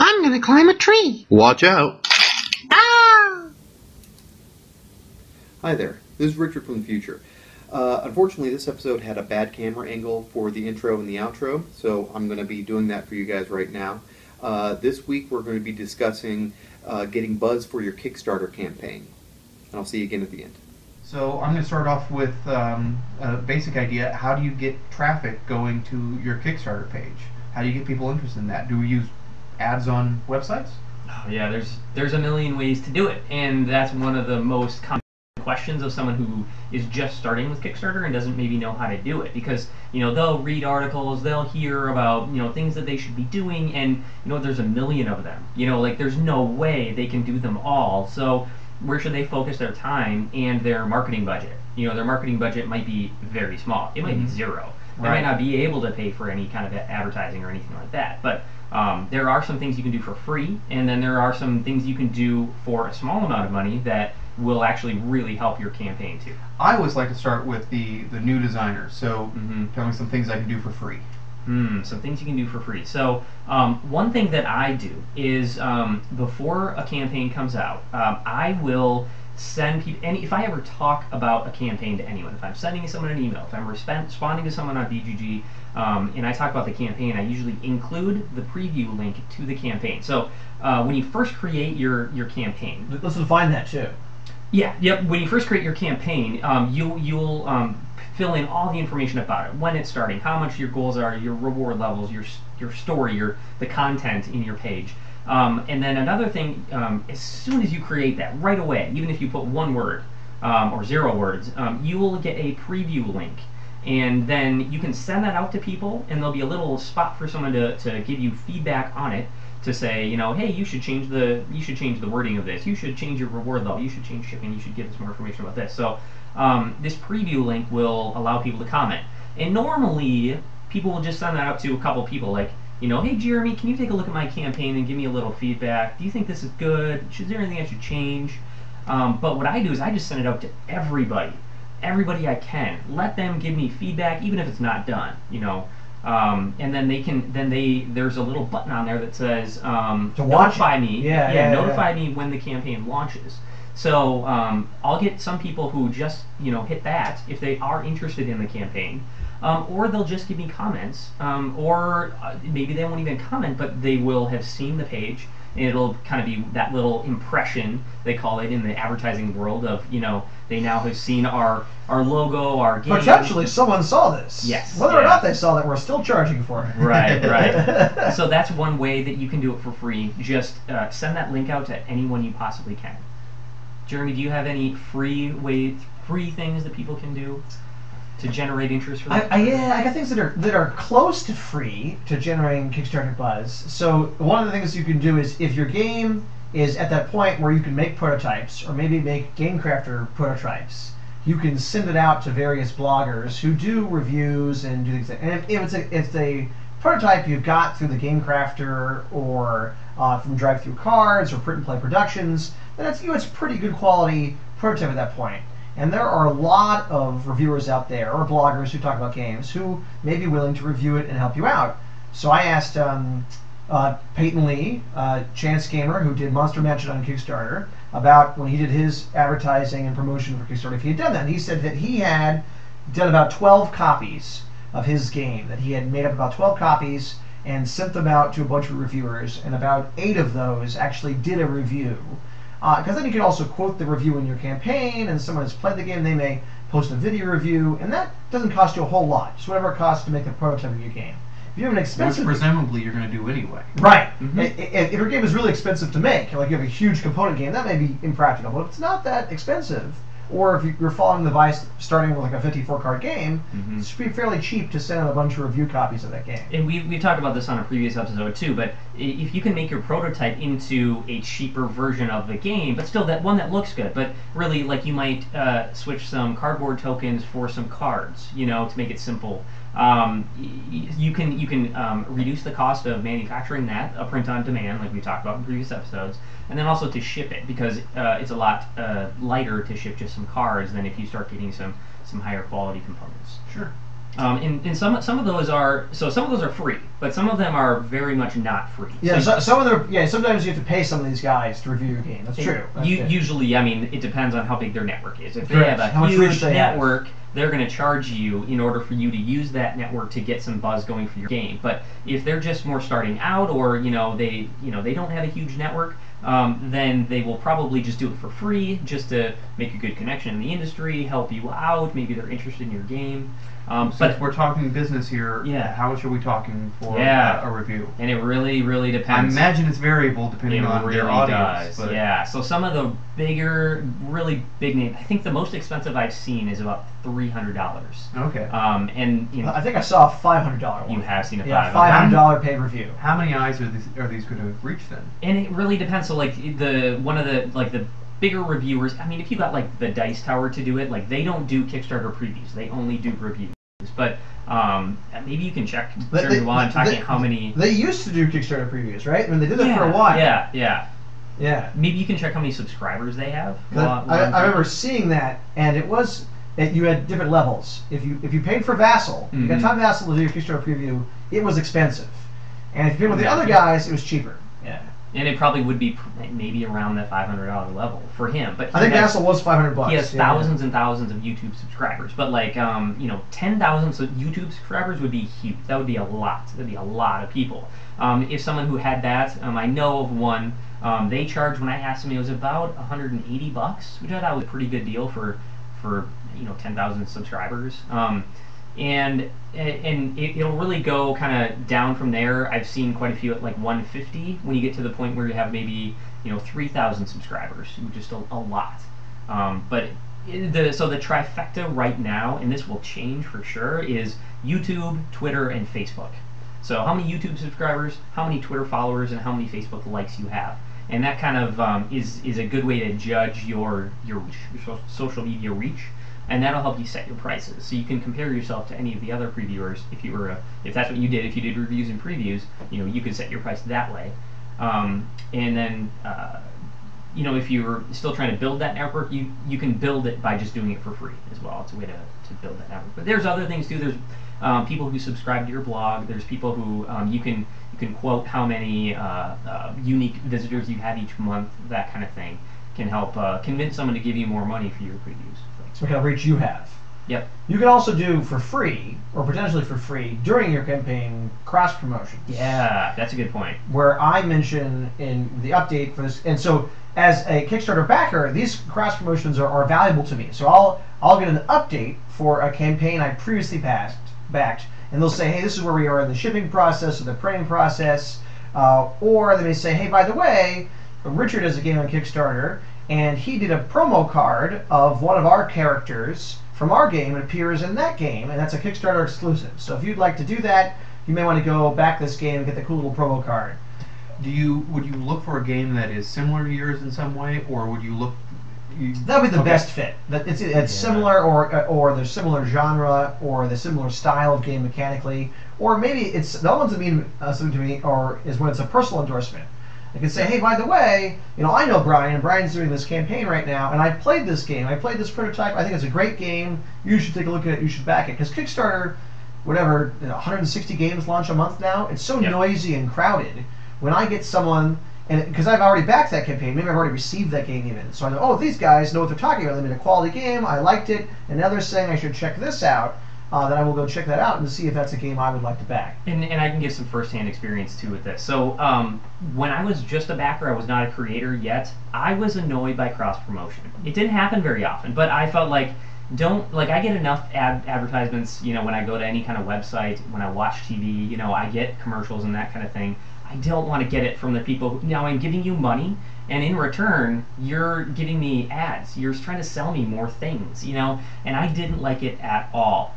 I'm gonna climb a tree. Watch out. Ah! Hi there, this is Richard from the future. Unfortunately, this episode had a bad camera angle for the intro and the outro, so I'm going to be doing that for you guys right now. This week we're going to be discussing getting buzz for your Kickstarter campaign. And I'll see you again at the end. So I'm going to start off with a basic idea. How do you get traffic going to your Kickstarter page? How do you get people interested in that? Do we use ads on websites? Oh, yeah, there's a million ways to do it, and that's one of the most common questions of someone who is just starting with Kickstarter and doesn't maybe know how to do it, because they'll read articles, they'll hear about things that they should be doing, and there's a million of them. Like there's no way they can do them all. So where should they focus their time and their marketing budget? Their marketing budget might be very small. It might be zero. They might not be able to pay for any kind of advertising or anything like that. But there are some things you can do for free, and then there are some things you can do for a small amount of money that will actually really help your campaign too. I always like to start with the new designers. So tell me some things I can do for free. Some things you can do for free. So one thing that I do is before a campaign comes out, I will send people, and if I ever talk about a campaign to anyone, if I'm sending someone an email, if I'm responding to someone on BGG, and I talk about the campaign, I usually include the preview link to the campaign. So when you first create your campaign, let's define that too. Yeah, yep. When you first create your campaign, you'll fill in all the information about it, when it's starting, how much your goals are, your reward levels, your story, the content in your page. And then another thing, as soon as you create that, right away, even if you put one word or 0 words, you will get a preview link. And then you can send that out to people, and there'll be a little spot for someone to give you feedback on it, to say, hey, you should change the wording of this, you should change your reward level, you should change shipping, you should give us more information about this. So this preview link will allow people to comment. And normally, people will just send that out to a couple people, like, hey Jeremy, can you take a look at my campaign and give me a little feedback? Do you think this is good? Is there anything I should change? But what I do is I just send it out to everybody I can. Let them give me feedback, even if it's not done. And then there's a little button on there that says notify me. Notify me when the campaign launches. So I'll get some people who just hit that if they are interested in the campaign, or they'll just give me comments, or maybe they won't even comment, but they will have seen the page, and it'll kind of be that little impression, they call it in the advertising world, of they now have seen our logo, our game. Potentially someone saw this. Yes. Whether or not they saw that, we're still charging for it. Right. So that's one way that you can do it for free. Just send that link out to anyone you possibly can. Jeremy, do you have any free things that people can do to generate interest for them? I got things that are close to free to generating Kickstarter buzz. So one of the things you can do is, if your game is at that point where you can make prototypes, or maybe make Game Crafter prototypes, you can send it out to various bloggers who do reviews and do things. And if it's a prototype you've got through the Game Crafter, or from Drive Through Cards or Print and Play Productions, then it's pretty good quality prototype at that point. And there are a lot of reviewers out there, or bloggers who talk about games, who may be willing to review it and help you out. So I asked Peyton Lee, Chance Gamer, who did Monster Mansion on Kickstarter, about when he did his advertising and promotion for Kickstarter, if he had done that. And he said that he had done about 12 copies of his game, that he had made up about 12 copies and sent them out to a bunch of reviewers, and about 8 of those actually did a review. Because then you can also quote the review in your campaign, and someone has played the game, they may post a video review, and that doesn't cost you a whole lot, just whatever it costs to make a prototype of your game. If you have an expensive... Which presumably you're going to do anyway. Right. If your game is really expensive to make, like you have a huge component game, that may be impractical, but if it's not that expensive, or if you're following the advice starting with like a 54-card game, it should be fairly cheap to send out a bunch of review copies of that game. And we've talked about this on a previous episode too, but if you can make your prototype into a cheaper version of the game, but still that one that looks good, but really, like, you might switch some cardboard tokens for some cards, to make it simple. You can reduce the cost of manufacturing that, a print on demand, like we talked about in previous episodes, and then also to ship it, because it's a lot lighter to ship just some cards than if you start getting some higher quality components. Sure. And some of those are free, but some of them are very much not free. Yeah, some of them. Yeah, sometimes you have to pay some of these guys to review your game. That's true. Usually, I mean, it depends on how big their network is. If they Correct. have How a much reach huge they have. network, they're going to charge you in order for you to use that network to get some buzz going for your game. But if they're just more starting out, or they don't have a huge network, then they will probably just do it for free, just to make a good connection in the industry, help you out. Maybe they're interested in your game. Since we're talking business here, Yeah. how much are we talking for Yeah. a review? And it really, really I depends. imagine it's variable depending It on really their audience. does. But Yeah. So some of the bigger, really big names. I think the most expensive I've seen is about $300. Okay. And I think I saw a $500 one. you have seen a Yeah, $500. $500 paid review. How many eyes are these going to reach then? And it really depends. So like one of the bigger reviewers. I mean, if you got like the Dice Tower to do it, like they don't do Kickstarter previews. They only do reviews. But maybe you can check during while I'm talking how many. They used to do Kickstarter previews, right? I mean, they did that for a while. Yeah. Maybe you can check how many subscribers they have. I remember seeing that, and you had different levels. If you paid for Vassal, you got Tom Vassal to do your Kickstarter preview, it was expensive. And if you paid with the other guys, it was cheaper. Yeah. And it probably would be maybe around that $500 level for him. But I think Vassal was $500. He has thousands and thousands of YouTube subscribers. But like 10,000 YouTube subscribers would be huge. That would be a lot. That'd be a lot of people. If someone who had that, I know of one. They charged, when I asked them, it was about $180, which I thought was a pretty good deal for 10,000 subscribers. And it'll really go kind of down from there. I've seen quite a few at like 150 when you get to the point where you have maybe 3,000 subscribers, which is a lot. But the trifecta right now, and this will change for sure, is YouTube, Twitter, and Facebook. So how many YouTube subscribers, how many Twitter followers, and how many Facebook likes you have. And that kind of is a good way to judge your social media reach. And that'll help you set your prices, so you can compare yourself to any of the other previewers. If that's what you did, if you did reviews and previews, you could set your price that way. And then, if you're still trying to build that network, you can build it by just doing it for free as well. It's a way to build that network. But there's other things too. There's people who subscribe to your blog. There's people who you can quote how many unique visitors you have each month. That kind of thing can help convince someone to give you more money for your previews. So what kind of reach you have. Yep. You can also do for free, or potentially for free, during your campaign, cross promotions. Yeah, that's a good point. Where I mention in the update for this, and so as a Kickstarter backer, these cross promotions are valuable to me. So I'll get an update for a campaign I previously backed, and they'll say, hey, this is where we are in the shipping process or the printing process, or they may say, hey, by the way, Richard has a game on Kickstarter, and he did a promo card of one of our characters from our game. It appears in that game, and that's a Kickstarter exclusive. So if you'd like to do that, you may want to go back this game and get the cool little promo card. Would you look for a game that is similar to yours in some way, or would you look? That would be the best fit. That it's similar, or there's similar genre, or the similar style of game mechanically, or maybe it's the ones that mean something to me, or is when it's a personal endorsement. I can say, hey, by the way, I know Brian, and Brian's doing this campaign right now, and I played this game. I played this prototype. I think it's a great game. You should take a look at it. You should back it. Because Kickstarter, 160 games launch a month now. It's so noisy and crowded. When I get someone, and because I've already backed that campaign, maybe I've already received that game even. So I know, oh, these guys know what they're talking about. They made a quality game. I liked it. And now they're saying I should check this out. Then I will go check that out and see if that's a game I would like to back. And I can give some first-hand experience too with this. So when I was just a backer, I was not a creator yet. I was annoyed by cross-promotion. It didn't happen very often, but I felt like I get enough advertisements. When I go to any kind of website, when I watch TV, I get commercials and that kind of thing. I don't want to get it from the people. Now I'm giving you money, and in return, you're giving me ads. You're trying to sell me more things, and I didn't like it at all.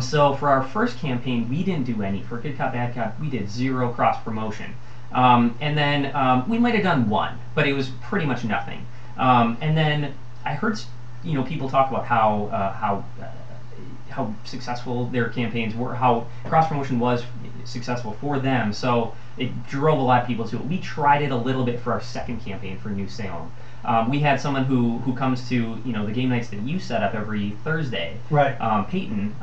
So for our first campaign, we didn't do any. For Good Cop, Bad Cop, we did 0 cross-promotion. And then we might have done 1, but it was pretty much nothing. And then I heard people talk about how successful their campaigns were, how cross-promotion was successful for them. So it drove a lot of people to it. We tried it a little bit for our second campaign for New Salem. We had someone who comes to the game nights that you set up every Thursday. Right. Peyton,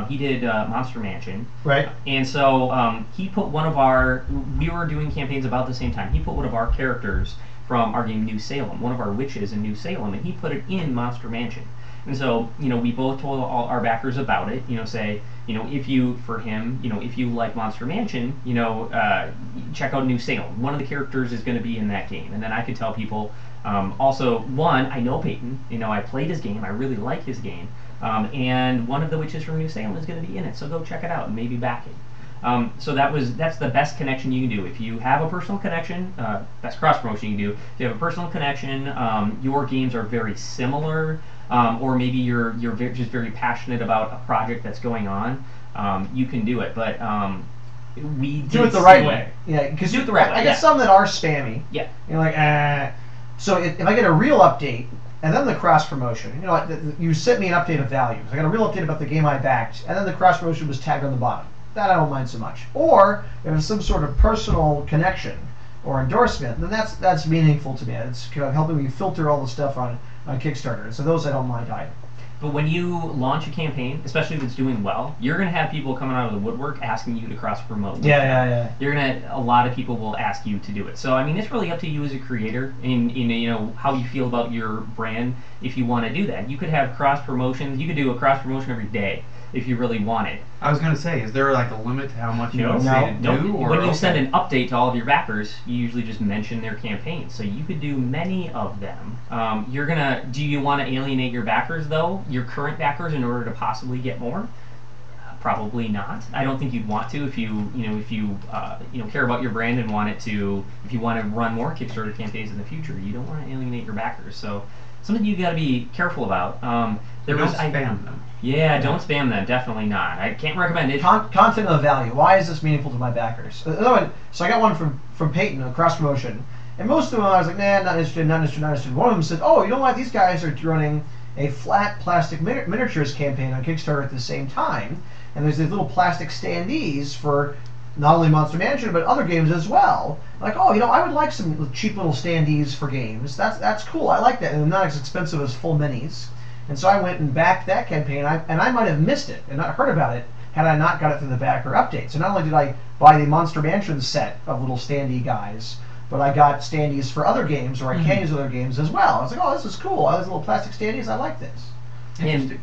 he did Monster Mansion. Right. And so he put one of our. We were doing campaigns about the same time. He put one of our characters from our game New Salem, one of our witches in New Salem, and he put it in Monster Mansion. And so, we both told all our backers about it. Say, if you, for him, if you like Monster Mansion, check out New Salem. One of the characters is going to be in that game. And then I could tell people, also, one, I know Peyton. I played his game. I really like his game. And one of the witches from New Salem is going to be in it. So go check it out and maybe back it. So that's the best connection you can do. If you have a personal connection, best cross promotion you can do. If you have a personal connection, your games are very similar, or maybe you're just very passionate about a project that's going on, you can do it. But we do it the right way. Yeah, because do it the right way. I get some that are spammy. Yeah. So if I get a real update and then the cross promotion, you sent me an update of values. I got a real update about the game I backed, and then the cross promotion was tagged on the bottom. That I don't mind so much. Or if there's some sort of personal connection or endorsement, then that's meaningful to me. It's kind of helping me filter all the stuff on Kickstarter. So those I don't mind either. But when you launch a campaign, especially if it's doing well, you're going to have people coming out of the woodwork asking you to cross-promote. Yeah. A lot of people will ask you to do it. So, it's really up to you as a creator in how you feel about your brand if you want to do that. You could have cross-promotions. You could do a cross-promotion every day if you really want it. I was going to say, is there like a limit to how much you can say to do? Or, when you send an update to all of your backers, you usually just mention their campaign. So you could do many of them. Do you want to alienate your backers though? Your current backers in order to possibly get more? Probably not. I don't think you'd want to if you care about your brand and want it to. If you want to run more Kickstarter campaigns in the future, you don't want to alienate your backers. So something you got to be careful about. Don't spam them. Yeah, don't spam them. Definitely not. I can't recommend it. Content of value. Why is this meaningful to my backers? So I got one from Peyton, a cross promotion, and most of them I was like, nah, not interested. One of them said, oh, you know what? These guys are running a flat plastic miniatures campaign on Kickstarter at the same time, and there's these little plastic standees for not only Monster Mansion but other games as well. Like, oh, I would like some cheap little standees for games. That's cool. I like that, and they're not as expensive as full minis. And so I went and backed that campaign, and I might have missed it and not heard about it had I not got it through the backer update. So not only did I buy the Monster Mansion set of little standee guys, but I got standees for other games, or I can use other games as well. I was like, oh, this is cool. All these little plastic standees, I like this. And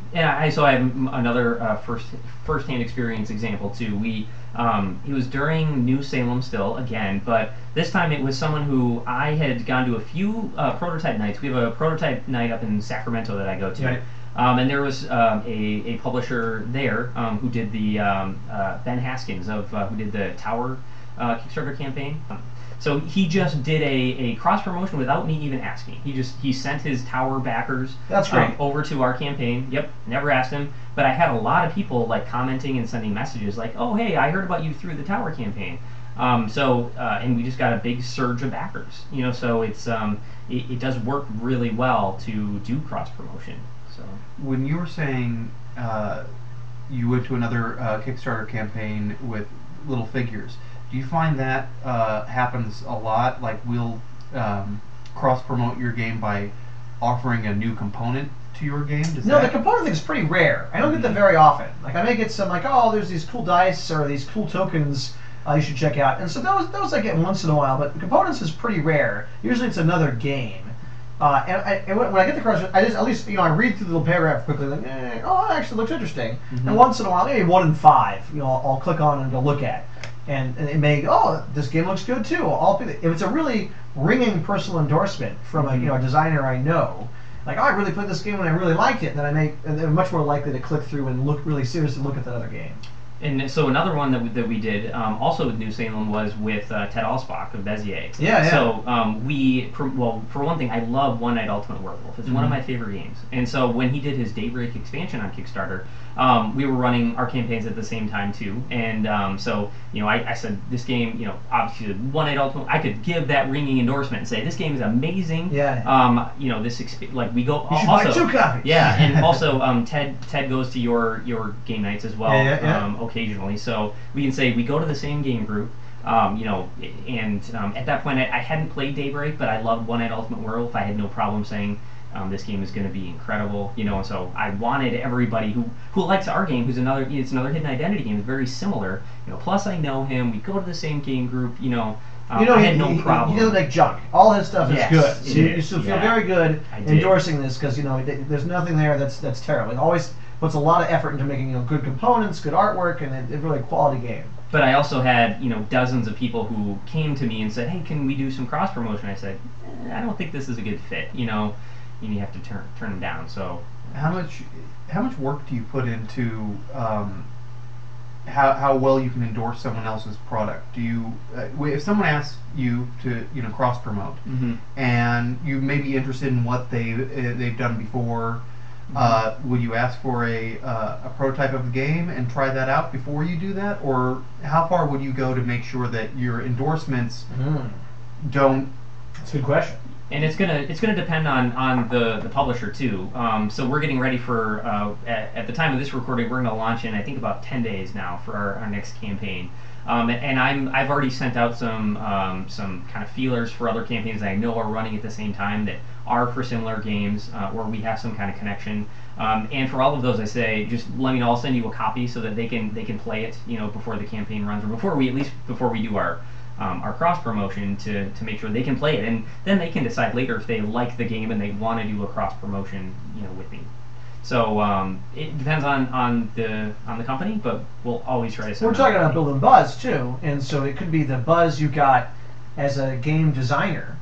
so I have another first-hand experience example too. It was during New Salem still again, but this time it was someone who I had gone to a few prototype nights. We have a prototype night up in Sacramento that I go to, right. And there was a publisher there who did the Ben Haskins who did the Tower Kickstarter campaign. So he just did a cross promotion without me even asking. He sent his Tower backers over to our campaign. Yep, never asked him. But I had a lot of people like commenting and sending messages like, "Oh, hey, I heard about you through the Tower campaign." And we just got a big surge of backers. So it does work really well to do cross promotion. So when you were saying you went to another Kickstarter campaign with little figures. Do you find that happens a lot? Like we'll cross-promote your game by offering a new component to your game? The component thing is pretty rare. I don't get them very often. Like I may get some like, oh, there's these cool dice or these cool tokens you should check out. And so those I get once in a while, but components is pretty rare. Usually it's another game. And when I get the cross, I just at least I read through the little paragraph quickly, like, oh, that actually looks interesting. Mm-hmm. And once in a while, maybe 1 in 5, I'll click on and go look at. And it may, this game looks good too. If it's a really ringing personal endorsement from a designer I know, like, oh, I really played this game and I really liked it, then I'm much more likely to click through and really seriously look at that other game. And so another one that we did also with New Salem was with Ted Alspach of Bezier. Yeah. So for one thing, I love One Night Ultimate Werewolf. It's one of my favorite games. And so when he did his Daybreak expansion on Kickstarter, we were running our campaigns at the same time too. And I said this game, obviously One Night Ultimate, I could give that ringing endorsement and say this game is amazing. Yeah. We go. You should buy 2 copies. Yeah, and also Ted goes to your game nights as well. Yeah. Occasionally, so we can say we go to the same game group. At that point, I hadn't played Daybreak, but I loved One Night Ultimate Werewolf. I had no problem saying this game is going to be incredible, and so I wanted everybody who likes our game, it's another Hidden Identity game, it's very similar, Plus, I know him. We go to the same game group, I had no problem. He doesn't make junk. All his stuff is good. So you still feel very good endorsing this because there's nothing there that's terrible. It always puts a lot of effort into making good components, good artwork, and it's really a quality game. But I also had dozens of people who came to me and said, "Hey, can we do some cross promotion?" I said, "I don't think this is a good fit." You have to turn them down. So how much work do you put into how well you can endorse someone else's product? Do you if someone asks you to cross promote, and you may be interested in what they've done before, would you ask for a prototype of the game and try that out before you do that, or how far would you go to make sure that your endorsements don't? That's a good question. And it's gonna depend on the publisher too. So we're getting ready for at the time of this recording, we're gonna launch in I think about 10 days now for our next campaign. And I've already sent out some kind of feelers for other campaigns that I know are running at the same time that are for similar games where we have some kind of connection. And for all of those, I say just let me know. I'll send you a copy so that they can play it before the campaign runs, or before we do our cross promotion to make sure they can play it, and then they can decide later if they like the game and they want to do a cross promotion with me. So it depends on the company, but we'll always try to send. We're talking about building buzz too, and so it could be the buzz you got as a game designer,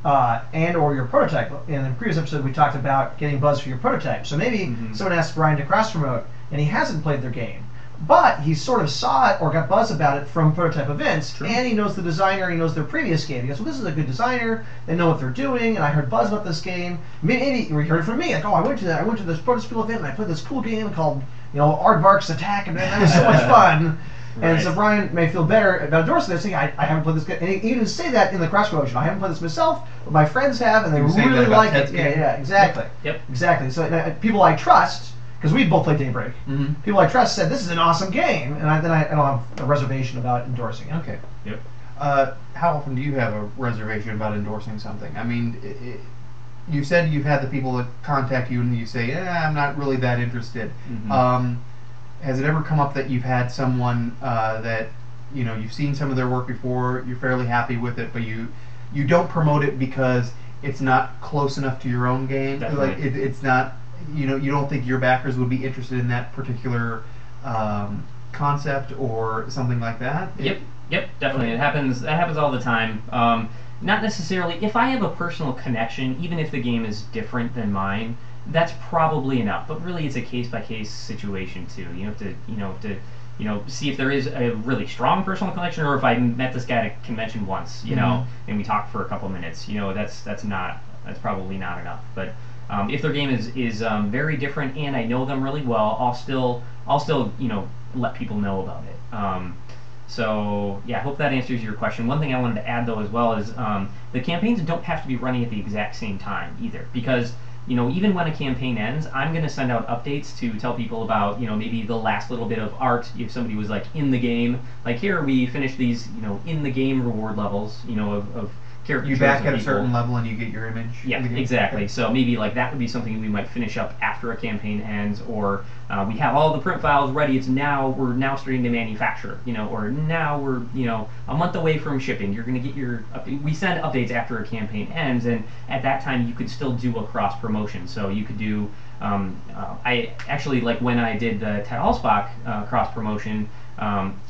and or your prototype. In the previous episode, we talked about getting buzz for your prototype. So maybe someone asks Brian to cross promote, and he hasn't played their game, but he sort of saw it or got buzz about it from prototype events, and he knows the designer, he knows their previous game. He goes, well, this is a good designer, they know what they're doing, and I heard buzz about this game. Maybe he heard it from me, like, oh, I went to this prototype event, and I played this cool game called, Aardvark's Attack, and that was so much fun. And so Brian may feel better about endorsing this, saying, I haven't played this game. And he even say that in the cross promotion. I haven't played this myself, but my friends have, and they really like it. Yeah, exactly. Yep. Exactly. So people I trust, because we both played Daybreak. People I trust said this is an awesome game, and I don't have a reservation about endorsing it. Okay. Yep. How often do you have a reservation about endorsing something? I mean, you said you've had the people that contact you and you say, I'm not really that interested. Has it ever come up that you've had someone that you've seen some of their work before, you're fairly happy with it, but you don't promote it because it's not close enough to your own game? Definitely. Like it's not. You don't think your backers would be interested in that particular concept or something like that? Yep, definitely. That happens all the time. Not necessarily. If I have a personal connection, even if the game is different than mine, that's probably enough. But really, it's a case-by-case situation too. You have to see if there is a really strong personal connection, or if I met this guy at a convention once, and we talked for a couple minutes. That's probably not enough. But if their game is very different and I know them really well, I'll still let people know about it. So yeah, I hope that answers your question. One thing I wanted to add though as well is the campaigns don't have to be running at the exact same time either, because even when a campaign ends, I'm going to send out updates to tell people about maybe the last little bit of art. If somebody was like in the game, like here we finished these in the game reward levels of character. You back at a certain level and you get your image. Yeah, exactly. So maybe like that would be something we might finish up after a campaign ends, or we have all the print files ready. We're now starting to manufacture, or now we're a month away from shipping. You're going to get your. We send updates after a campaign ends, and at that time you could still do a cross promotion. So you could do. I actually like when I did the Ted Alspach cross promotion.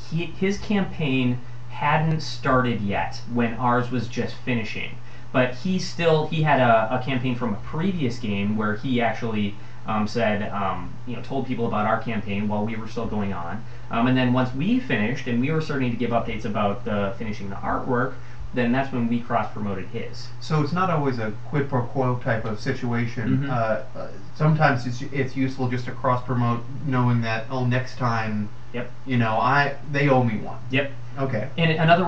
His campaign hadn't started yet when ours was just finishing, but he had a campaign from a previous game where he actually said told people about our campaign while we were still going on, and then once we finished and we were starting to give updates about finishing the artwork, then that's when we cross promoted his. So it's not always a quid pro quo type of situation. Sometimes it's useful just to cross promote, knowing that next time, Yep. they owe me one. Yep. Okay. And another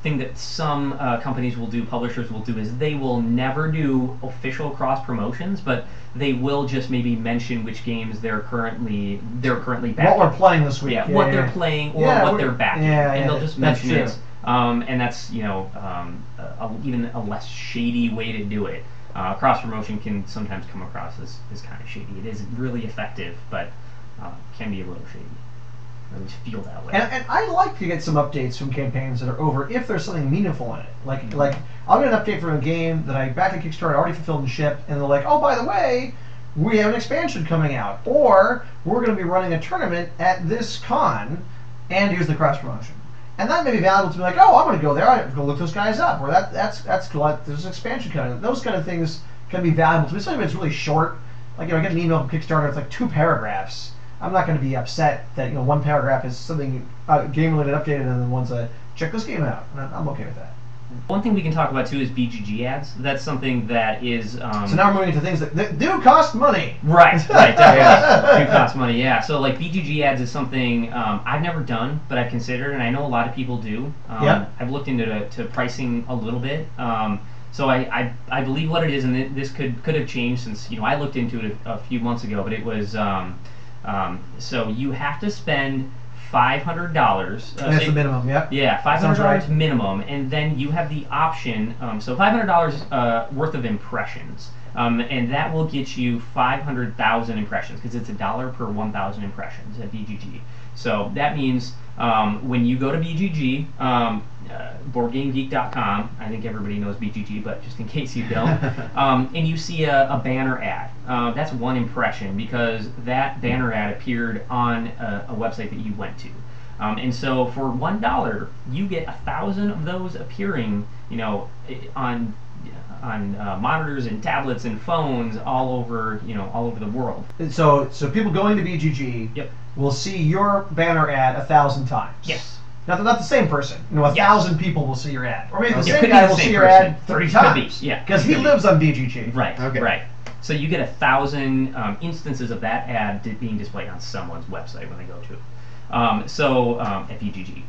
thing that some companies will do, publishers will do, is they will never do official cross promotions, but they will just maybe mention which games they're currently backing. What we're playing this week. Yeah, what they're playing or what they're backing, and they'll just mention it. And that's even a less shady way to do it. Cross promotion can sometimes come across as kind of shady. It is really effective, but can be a little shady. I always feel that way. And I like to get some updates from campaigns that are over if there's something meaningful in it. Like I'll get an update from a game that I backed at Kickstarter, already fulfilled and shipped, and they're like, oh, by the way, we have an expansion coming out, or we're going to be running a tournament at this con, and use the cross promotion. And that may be valuable to me, like, oh, I'm going to go there, I'm going to look those guys up, or that's cool, there's an expansion coming. Those kind of things can be valuable to me, especially if it's really short. Like, I get an email from Kickstarter, it's like 2 paragraphs. I'm not going to be upset that one paragraph is something game-related updated, and then one's a check this game out. And I'm okay with that. One thing we can talk about too is BGG ads. That's something that is. So now we're moving into things that do cost money. Right, definitely do cost money. Yeah. So like BGG ads is something I've never done, but I've considered, and I know a lot of people do. I've looked into pricing a little bit. So I believe what it is, and this could have changed since I looked into it a few months ago, but it was so you have to spend $500. That's the minimum, yeah. Yeah, $500 right. minimum, and then you have the option. So $500 worth of impressions, and that will get you 500,000 impressions because it's $1 per 1,000 impressions at BGG. So that means when you go to BGG, BoardGameGeek.com, I think everybody knows BGG, but just in case you don't, and you see a banner ad, that's one impression because that banner ad appeared on a website that you went to. And so for $1, you get 1,000 of those appearing, on monitors and tablets and phones all over the world. So people going to BGG will see your banner ad 1,000 times. Yes. Not the same person. 1,000 people will see your ad, or maybe the same could guy be the will same see your person. ad 30 Could times. be, yeah. Because he lives on BGG. Right. Okay. Right. So you get 1,000 instances of that ad being displayed on someone's website when they go to it. At BGG.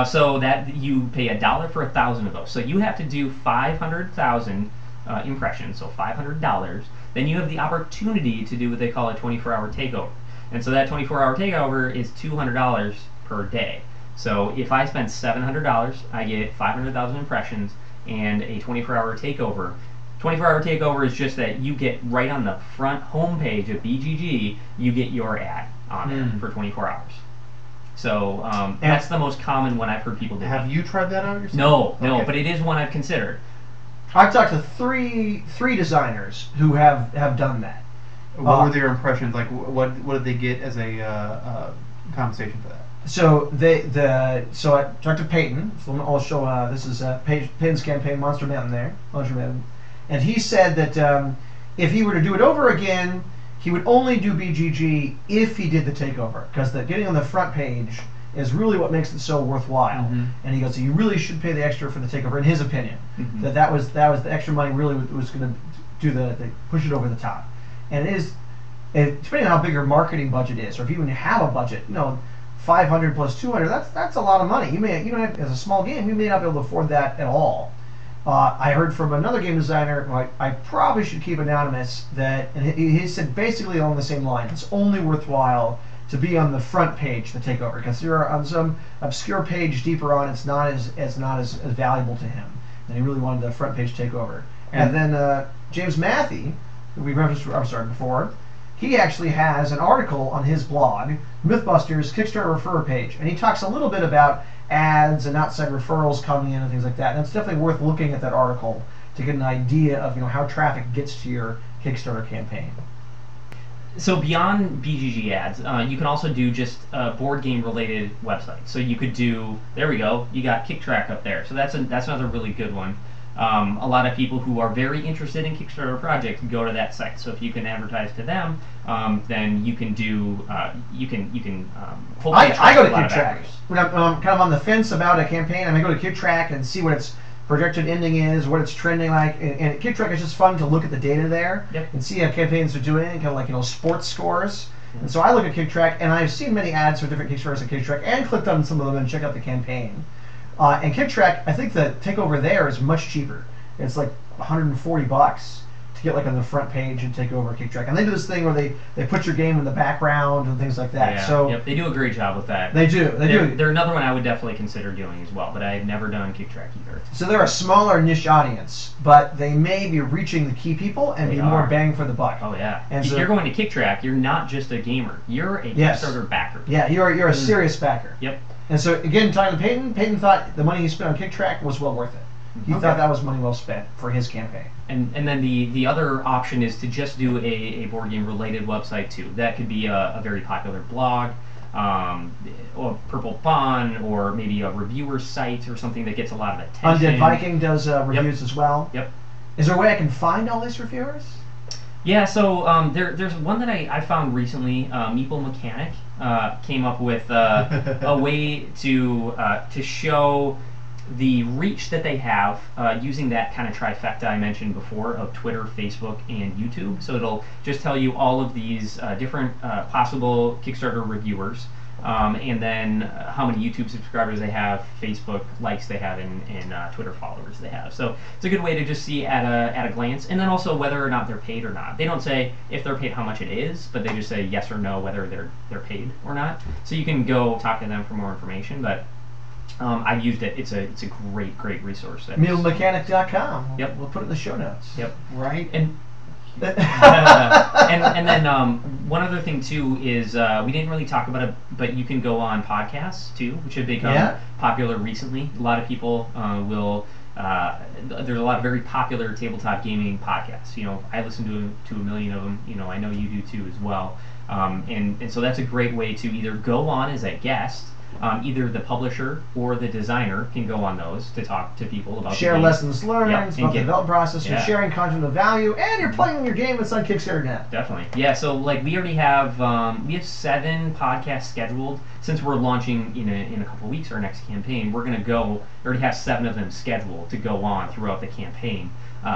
So that you pay $1 for 1,000 of those. So you have to do 500,000 impressions, so $500. Then you have the opportunity to do what they call a 24-hour takeover. And so that 24-hour takeover is $200 per day. So if I spend $700, I get 500,000 impressions and a 24-hour takeover. 24-hour takeover is just that you get right on the front homepage of BGG, you get your ad on there for 24 hours. So that's the most common one I've heard people do. Have you tried that out yourself? No, Okay. but it is one I've considered. I've talked to three designers who have done that. What were their impressions? Like, what did they get as a compensation for that? So so I talked to Peyton. So I'll show this is Peyton's campaign, Monster Mountain, and he said that if he were to do it over again, he would only do BGG if he did the takeover, because getting on the front page is really what makes it so worthwhile. And he goes, so you really should pay the extra for the takeover, in his opinion. That was the extra money really was going to do the push it over the top. And depending on how big your marketing budget is, or if you even have a budget, 500 plus 200, that's a lot of money. You don't have, as a small game, you may not be able to afford that at all. I heard from another game designer, who I probably should keep anonymous, and he said basically along the same line, it's only worthwhile to be on the front page, the takeover, because you're on some obscure page deeper on, it's not as valuable to him. And he really wanted the front page takeover. And then James Matthey, who we referenced before, he actually has an article on his blog, Mythbusters Kickstarter referrer page, and he talks a little bit about ads and outside referrals coming in and things like that. And it's definitely worth looking at that article to get an idea of how traffic gets to your Kickstarter campaign. So beyond BGG ads, you can also do just board game related websites. So you could do, there we go, you got KickTrack up there. So that's another really good one. A lot of people who are very interested in Kickstarter projects go to that site. So if you can advertise to them, then you can do hopefully I go to a lot of KickTrack backers. when I'm kind of on the fence about a campaign. I may go to KickTrack and see what its projected ending is, what it's trending like, and KickTrack is just fun to look at the data there and see how campaigns are doing, kind of like sports scores. And so I look at KickTrack, and I've seen many ads for different Kickstarters at KickTrack, and clicked on some of them and checked out the campaign. And KickTrack, I think the takeover there is much cheaper. It's like $140 to get like on the front page and take over KickTrack. And they do this thing where they put your game in the background and things like that. Yeah, So yep, they do a great job with that. they do. They're another one I would definitely consider doing as well, but I've never done KickTrack either. So they're a smaller niche audience, but they may be reaching the key people and They be more are. bang for the buck. Oh yeah. And If so- you're going to KickTrack, you're not just a gamer. You're a Yes. Kickstarter backer. Yeah, you're a serious backer. Yep. And so again, talking to Peyton thought the money he spent on KickTrack was well worth it. He Okay. thought that was money well spent for his campaign. And then the other option is to just do a board game related website too. That could be a very popular blog, or Purple Pawn, or maybe a reviewer site or something that gets a lot of attention. Undead Viking does reviews as well. Yep. Is there a way I can find all these reviewers? Yeah, so there's one that I found recently. Meeple Mechanic came up with a way to show the reach that they have using that kind of trifecta I mentioned before of Twitter, Facebook, and YouTube. So it'll just tell you all of these different possible Kickstarter reviewers, and then how many YouTube subscribers they have, Facebook likes they have, and Twitter followers they have. So it's a good way to just see at a glance, and then also whether or not they're paid or not. They don't say if they're paid how much it is, but they just say yes or no whether they're paid or not. So you can go talk to them for more information, but I've used it. It's a great resource. Mealmechanic.com. Yep. We'll put it in the show notes. Yep. Right. And and then one other thing too is we didn't really talk about it, but you can go on podcasts too, which have become popular recently. A lot of people will. There's a lot of very popular tabletop gaming podcasts. You know, I listen to a million of them. You know, I know you do too as well. And so that's a great way to either go on as a guest. Either the publisher or the designer can go on those to talk to people about Share the game. lessons learned Yep, and about the get- development process. You're yeah. sharing content of value, and you're playing your game that's on Kickstarter now. Definitely. Yeah, so like we already have 7 podcasts scheduled. Since we're launching in a couple of weeks our next campaign, we already have 7 of them scheduled to go on throughout the campaign,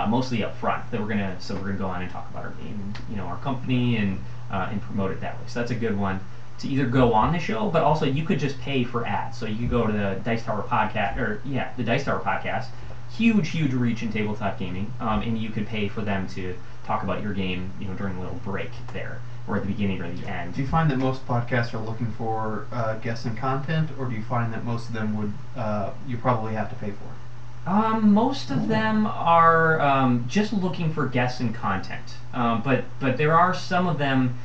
mostly up front. That we're gonna go on and talk about our game, our company, and promote it that way. So that's a good one to either go on the show, but also you could just pay for ads. So you could go to the Dice Tower podcast, the Dice Tower podcast, huge reach in tabletop gaming, and you could pay for them to talk about your game, during a little break there, or at the beginning or the end. Do you find that most podcasts are looking for guests and content, or do you find that most of them would you probably have to pay for? Most of them are just looking for guests and content, but there are some of them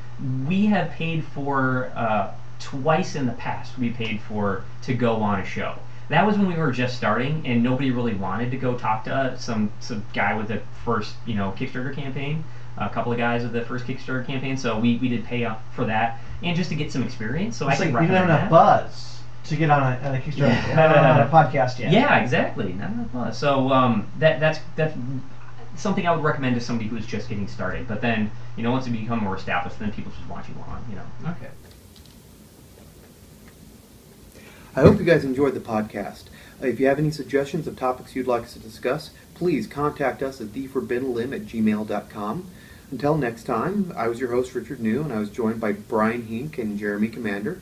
we have paid for twice in the past. We paid for to go on a show. That was when we were just starting, and nobody really wanted to go talk to some guy with the first Kickstarter campaign. A couple of guys with the first Kickstarter campaign, so we did pay up for that, and just to get some experience. So It's I like can you don't have recommend enough that. buzz to get on a Kickstarter, Yeah. on a podcast yet. Yeah, exactly. Not enough buzz. So that's something I would recommend to somebody who's just getting started. But then, once you become more established, then people just want you on. Okay. I hope you guys enjoyed the podcast. If you have any suggestions of topics you'd like us to discuss, please contact us at theforbiddenlimb@gmail.com. Until next time, I was your host, Richard New, and I was joined by Brian Hink and Jeremy Commander.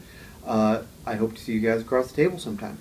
I hope to see you guys across the table sometime.